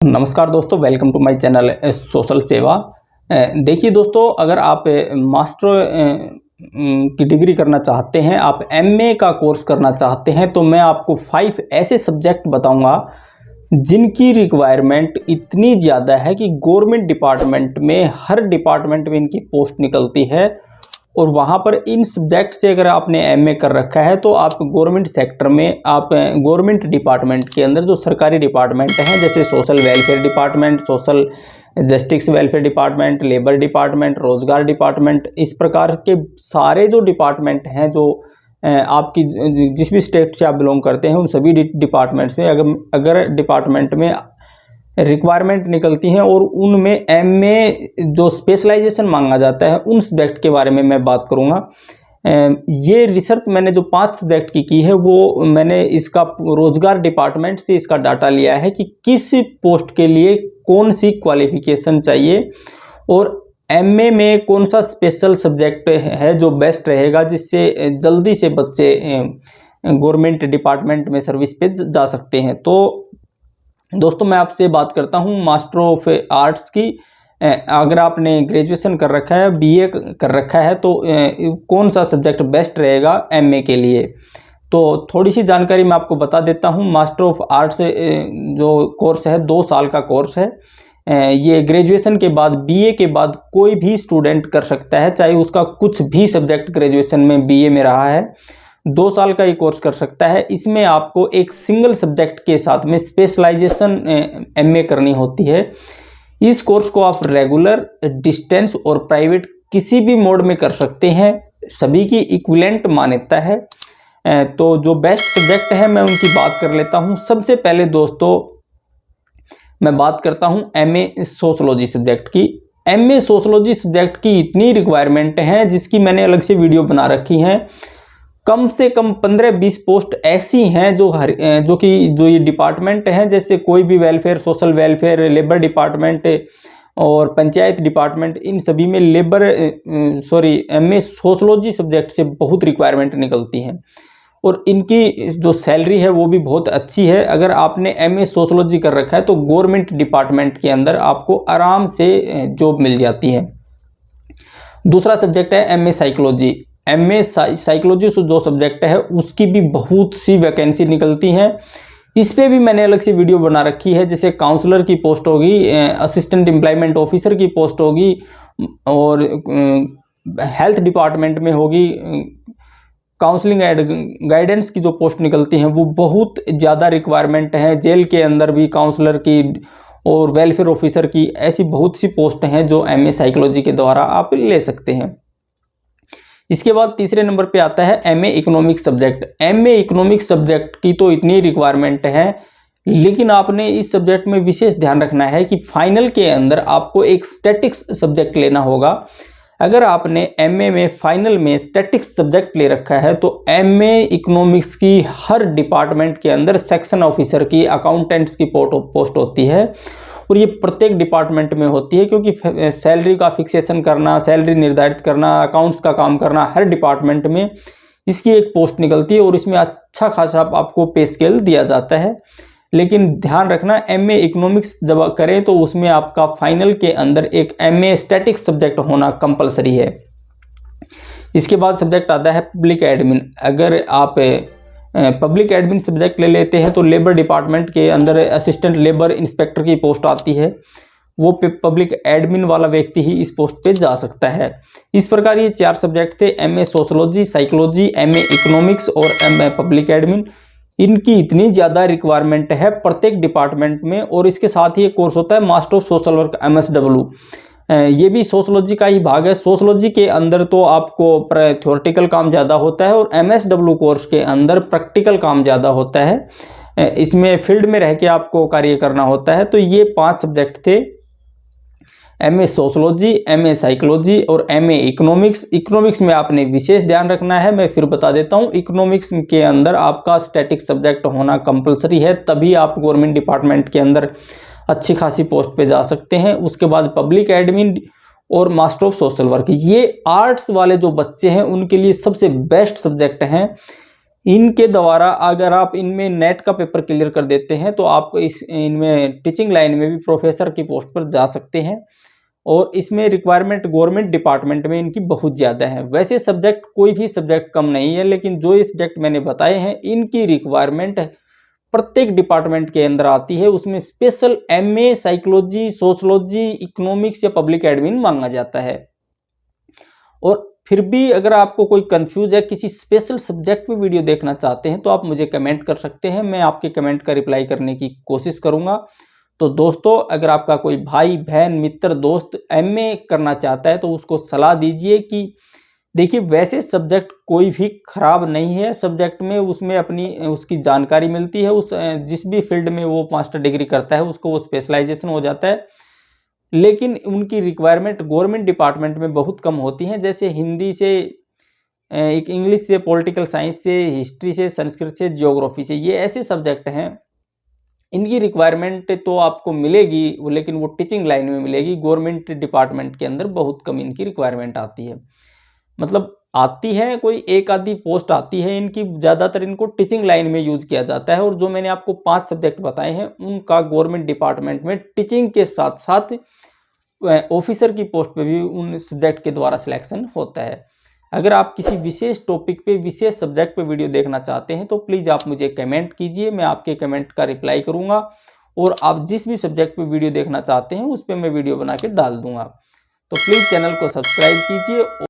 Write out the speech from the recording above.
नमस्कार दोस्तों, welcome to my channel social Seva. देखिए दोस्तों, अगर आप मास्टर की डिग्री करना चाहते हैं, आप एमए का कोर्स करना चाहते हैं, तो मैं आपको 5 ऐसे सब्जेक्ट बताऊंगा जिनकी रिक्वायरमेंट इतनी ज़्यादा है कि गवर्नमेंट डिपार्टमेंट में, हर डिपार्टमेंट में इनकी पोस्ट निकलती है। और वहाँ पर इन सब्जेक्ट से अगर आपने एमए कर रखा है तो आप गवर्नमेंट सेक्टर में, आप गवर्नमेंट डिपार्टमेंट के अंदर जो सरकारी डिपार्टमेंट हैं, जैसे social welfare department, social justice welfare department, labour department, रोजगार डिपार्टमेंट, इस प्रकार के सारे जो डिपार्टमेंट हैं, जो आपकी जिस भी स्टेट से आप बिलोंग करते हैं, उन सभी डिपार्टमेंट से अगर डिपार्टमेंट में रिक्वायरमेंट निकलती हैं और उनमें एमए जो स्पेशलाइजेशन मांगा जाता है, उन सब्जेक्ट के बारे में मैं बात करूंगा। ये रिसर्च मैंने जो 5 सब्जेक्ट की है, वो मैंने इसका रोजगार डिपार्टमेंट से इसका डाटा लिया है कि किस पोस्ट के लिए कौन सी क्वालिफिकेशन चाहिए और एमए में कौन सा स्पेशल सब्जेक्ट है जो बेस्ट रहेगा, जिससे जल्दी से बच्चे गवर्नमेंट डिपार्टमेंट में सर्विस पे जा सकते हैं। तो दोस्तों, मैं आपसे बात करता हूं मास्टर ऑफ आर्ट्स की। अगर आपने ग्रेजुएशन कर रखा है, बीए कर रखा है, तो कौन सा सब्जेक्ट बेस्ट रहेगा एमए के लिए। तो थोड़ी सी जानकारी मैं आपको बता देता हूं। मास्टर ऑफ आर्ट्स जो कोर्स है, 2 साल का कोर्स है। ये ग्रेजुएशन के बाद, बीए के बाद कोई भी स्टूडेंट कर सकता है, चाहे उसका कुछ भी सब्जेक्ट ग्रेजुएशन में, बीए में रहा है। 2 साल का ये कोर्स कर सकता है। इसमें आपको एक सिंगल सब्जेक्ट के साथ में स्पेशलाइजेशन एमए करनी होती है। इस कोर्स को आप रेगुलर, डिस्टेंस और प्राइवेट किसी भी मोड में कर सकते हैं। सभी की इक्विवेलेंट मान्यता है। तो जो बेस्ट सब्जेक्ट है, मैं उनकी बात कर लेता हूं। सबसे पहले दोस्तों, मैं बात करता हूं एमए सोशलॉजी सब्जेक्ट की। एमए सोशलॉजी सब्जेक्ट की इतनी रिक्वायरमेंट है जिसकी मैंने अलग से वीडियो बना रखी है। कम से कम 15-20 पोस्ट ऐसी हैं जो ये डिपार्टमेंट हैं, जैसे कोई भी welfare, social welfare, labour department और पंचायत डिपार्टमेंट, इन सभी में एमए सोशलॉजी सब्जेक्ट से बहुत रिक्वायरमेंट निकलती हैं और इनकी जो सैलरी है वो भी बहुत अच्छी है। अगर आपने एमए सोशलॉजी कर रखा है तो गवर्नमेंट डिपार्टमेंट के अंदर आपको आराम से जॉब मिल जाती है। दूसरा सब्जेक्ट है एमए साइकोलॉजी। एमए साइकोलॉजी जो सब्जेक्ट है, उसकी भी बहुत सी वैकेंसी निकलती हैं। इस पे भी मैंने अलग से वीडियो बना रखी है। जैसे काउंसलर की पोस्ट होगी, असिस्टेंट एम्प्लॉयमेंट ऑफिसर की पोस्ट होगी और हेल्थ डिपार्टमेंट में होगी। काउंसलिंग एंड गाइडेंस की जो पोस्ट निकलती हैं, वो बहुत ज़्यादा रिक्वायरमेंट है। जेल के अंदर भी काउंसलर की और वेलफेयर ऑफिसर की, ऐसी बहुत सी पोस्ट हैं जो एमए साइकोलॉजी के द्वारा आप ले सकते हैं। इसके बाद तीसरे नंबर पे आता है MA economics subject. MA economics subject की तो इतनी रिक्वायरमेंट है, लेकिन आपने इस सब्जेक्ट में विशेष ध्यान रखना है कि फाइनल के अंदर आपको एक स्टैटिक्स सब्जेक्ट लेना होगा। अगर आपने एमए में फाइनल में स्टैटिक्स सब्जेक्ट ले रखा है, तो एमए इकोनॉमिक्स की हर डिपार्टमेंट के अंदर सेक्शन ऑफिसर की, अकाउंटेंट्स की पोस्ट होती है और ये प्रत्येक डिपार्टमेंट में होती है, क्योंकि सैलरी का फिक्सेशन करना, सैलरी निर्धारित करना, अकाउंट्स का काम करना, हर डिपार्टमेंट में इसकी एक पोस्ट निकलती है और इसमें अच्छा खासा आपको पे स्केल दिया जाता है। लेकिन ध्यान रखना, एमए इकोनॉमिक्स जब करें तो उसमें आपका फाइनल के अंदर एक एमए स्टैटिक्स सब्जेक्ट होना कंपलसरी है। इसके बाद सब्जेक्ट आता है पब्लिक एडमिन। अगर आप पब्लिक एडमिन सब्जेक्ट ले लेते हैं तो लेबर डिपार्टमेंट के अंदर असिस्टेंट लेबर इंस्पेक्टर की पोस्ट आती है। वो पब्लिक एडमिन वाला व्यक्ति ही इस पोस्ट पे जा सकता है। इस प्रकार ये 4 सब्जेक्ट थे, MA sociology, psychology, MA economics और एमए पब्लिक एडमिन। इनकी इतनी ज़्यादा रिक्वायरमेंट है प्रत्येक डिपार्टमेंट में। और इसके साथ ही एक कोर्स होता है master of social work, MSW। ये भी सोशलॉजी का ही भाग है। सोशलॉजी के अंदर तो आपको थ्योरेटिकल काम ज़्यादा होता है और MSW कोर्स के अंदर प्रैक्टिकल काम ज़्यादा होता है। इसमें फील्ड में रह के आपको कार्य करना होता है। तो ये 5 सब्जेक्ट थे, एमए सोशलॉजी, एमए साइकोलॉजी और एमए इकोनॉमिक्स। इकोनॉमिक्स में आपने विशेष ध्यान रखना है, मैं फिर बता देता हूँ। इकोनॉमिक्स के अंदर आपका स्टैटिक सब्जेक्ट होना कंपलसरी है, तभी आप गवर्नमेंट डिपार्टमेंट के अंदर अच्छी खासी पोस्ट पे जा सकते हैं। उसके बाद पब्लिक एडमिन और मास्टर ऑफ सोशल वर्क, ये आर्ट्स वाले जो बच्चे हैं उनके लिए सबसे बेस्ट सब्जेक्ट हैं। इनके द्वारा अगर आप इनमें नेट का पेपर क्लियर कर देते हैं तो आप इनमें टीचिंग लाइन में भी प्रोफेसर की पोस्ट पर जा सकते हैं। और इसमें रिक्वायरमेंट गवर्नमेंट डिपार्टमेंट में इनकी बहुत ज़्यादा है। वैसे सब्जेक्ट कोई भी सब्जेक्ट कम नहीं है, लेकिन जो ये सब्जेक्ट मैंने बताए हैं इनकी रिक्वायरमेंट प्रत्येक डिपार्टमेंट के अंदर आती है। उसमें special MA psychology, sociology, economics या पब्लिक एडमिन मांगा जाता है। और फिर भी अगर आपको कोई कंफ्यूज है, किसी स्पेशल सब्जेक्ट में वीडियो देखना चाहते हैं तो आप मुझे कमेंट कर सकते हैं, मैं आपके कमेंट का रिप्लाई करने की कोशिश करूंगा। तो दोस्तों, अगर आपका कोई भाई बहन मित्र दोस्त एमए करना चाहता है तो उसको सलाह दीजिए कि देखिए, वैसे सब्जेक्ट कोई भी खराब नहीं है। सब्जेक्ट में उसमें अपनी उसकी जानकारी मिलती है। उस जिस भी फील्ड में वो मास्टर डिग्री करता है उसको वो स्पेशलाइजेशन हो जाता है। लेकिन उनकी रिक्वायरमेंट गवर्नमेंट डिपार्टमेंट में बहुत कम होती हैं। जैसे हिंदी से, एक इंग्लिश से, पॉलिटिकल साइंस से, हिस्ट्री से, संस्कृत से, ज्योग्राफी से, ये ऐसे सब्जेक्ट हैं इनकी रिक्वायरमेंट तो आपको मिलेगी, लेकिन वो टीचिंग लाइन में मिलेगी। गवर्नमेंट डिपार्टमेंट के अंदर बहुत कम इनकी रिक्वायरमेंट आती है। मतलब आती है, कोई एक आधी पोस्ट आती है इनकी, ज़्यादातर इनको टीचिंग लाइन में यूज़ किया जाता है। और जो मैंने आपको 5 सब्जेक्ट बताए हैं उनका गवर्नमेंट डिपार्टमेंट में टीचिंग के साथ साथ ऑफिसर की पोस्ट पे भी उन सब्जेक्ट के द्वारा सिलेक्शन होता है। अगर आप किसी विशेष टॉपिक पे, विशेष सब्जेक्ट पे वीडियो देखना चाहते हैं तो प्लीज़ आप मुझे कमेंट कीजिए, मैं आपके कमेंट का रिप्लाई करूँगा। और आप जिस भी सब्जेक्ट पे वीडियो देखना चाहते हैं उस पर मैं वीडियो बना के डाल दूँगा। तो प्लीज़ चैनल को सब्सक्राइब कीजिए।